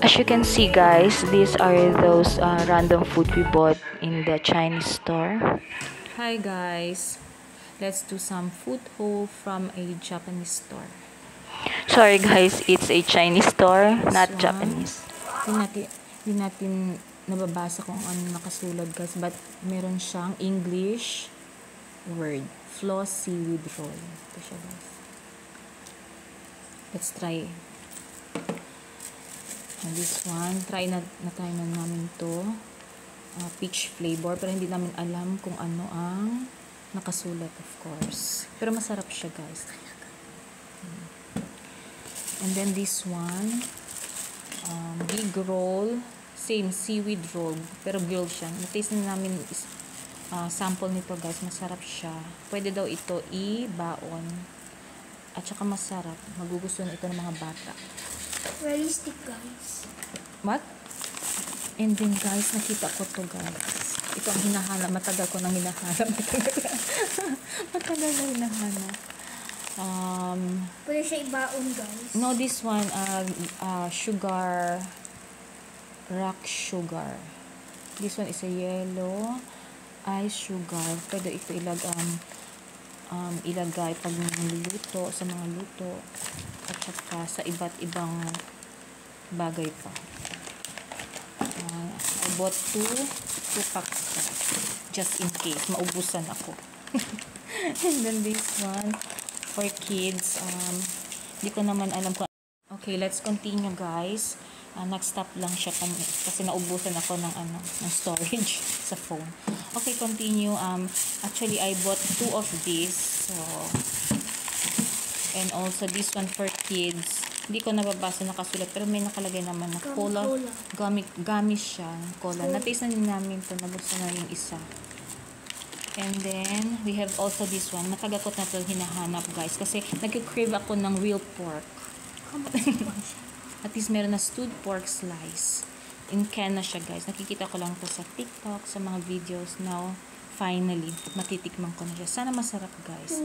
As you can see guys, these are those random food we bought in the Chinese store. Hi guys, let's do some food haul from a Japanese store. Sorry guys, it's a Chinese store, not Japanese. Hindi natin nababasa kung ano nakasulat guys, but meron siyang English word, floss seaweed roll. Ito siya guys. Let's try. And this one, try na namin to. Peach flavor, pero hindi namin alam kung ano ang nakasulat, of course. Pero masarap siya guys. And then this one, big roll, same seaweed roll, pero grilled siya. Na-taste na namin sample nito guys, masarap siya. Pwede daw ito i-baon. At saka masarap, magugustuhan ito ng mga bata. Realistic guys. What? And then guys, nakita ko to guys. Ito ang hinahanap, matagal ko nang hinahanap. Matagal na hinahanap. Pwede siya ibaon guys. No, this one, sugar, rock sugar. This one is a yellow ice sugar. Pwede ito ilagay pag niluluto, sa mga luto, at saka sa iba't ibang bagay pa. I bought two packs just in case maubusan ako. And then this one for kids, hindi ko naman alam kung. Okay, let's continue guys. Next stop lang siya kasi naubusan ako ng storage sa phone. Okay, continue. Actually I bought two of these, so, and also this one for kids. Hindi ko nababasa nakasulat, pero may nakalagay naman na cola. Gummy siya, cola. Na-taste na din namin ito, nabuksan na yung isa. And then we have also this one. Matagal ko na ito hinahanap guys, kasi nag-crave ako ng real pork. At least meron na stewed pork slice. In can na siya guys. Nakikita ko lang ito sa TikTok, sa mga videos. Now, finally, matitikman ko na siya. Sana masarap guys.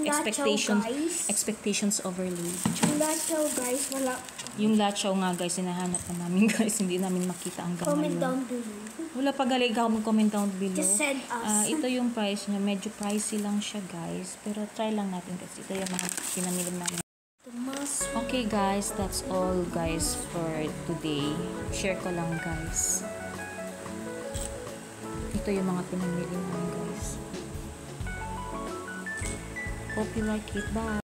Expectations overload. Yung lachaw guys, wala. Yung lachaw nga guys, hinahanap na namin guys. Hindi namin makita hanggang Comment ngayon. down below. Wala pa galing ikaw mag-comment down below. Just send us. Ito yung price niya. Medyo pricey lang siya guys. Pero try lang natin kasi ito yung mga pinamili namin. Okay guys, that's all guys for today. Share ko lang guys. Ito yung mga pinamili namin guys. Hope you like it. Bye!